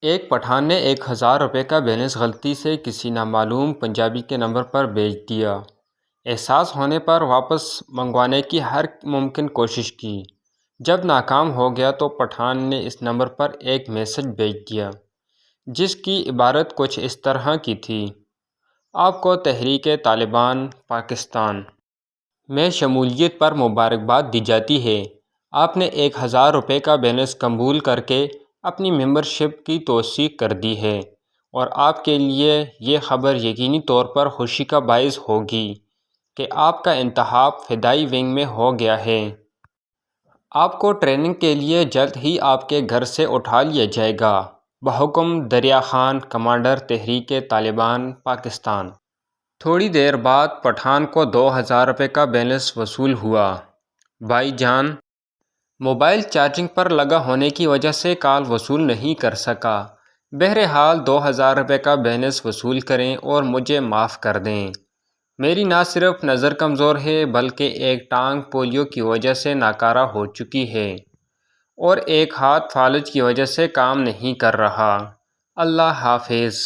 ایک پٹھان نے 1000 روپے کا بیلنس غلطی سے کسی نامعلوم پنجابی کے نمبر پر بھیج دیا۔ احساس ہونے پر واپس منگوانے کی ہر ممکن کوشش کی۔ جب ناکام ہو گیا تو پٹھان نے اس نمبر پر ایک میسج بھیج دیا جس کی عبارت کچھ اس طرح کی تھی: آپ کو تحریک طالبان پاکستان میں شمولیت پر مبارکباد دی جاتی ہے۔ آپ نے 1000 روپے کا بیلنس قبول کر کے اپنی ممبرشپ کی توثیق کر دی ہے اور آپ کے لیے یہ خبر یقینی طور پر خوشی کا باعث ہوگی کہ آپ کا انتخاب فدائی ونگ میں ہو گیا ہے۔ آپ کو ٹریننگ کے لیے جلد ہی آپ کے گھر سے اٹھا لیا جائے گا۔ بحکم دریا خان، کمانڈر تحریک طالبان پاکستان۔ تھوڑی دیر بعد پٹھان کو 2000 روپے کا بیلنس وصول ہوا۔ بھائی جان، موبائل چارجنگ پر لگا ہونے کی وجہ سے کال وصول نہیں کر سکا۔ بہرحال 2000 روپے کا بیلنس وصول کریں اور مجھے معاف کر دیں۔ میری نہ صرف نظر کمزور ہے بلکہ ایک ٹانگ پولیو کی وجہ سے ناکارہ ہو چکی ہے اور ایک ہاتھ فالج کی وجہ سے کام نہیں کر رہا۔ اللہ حافظ۔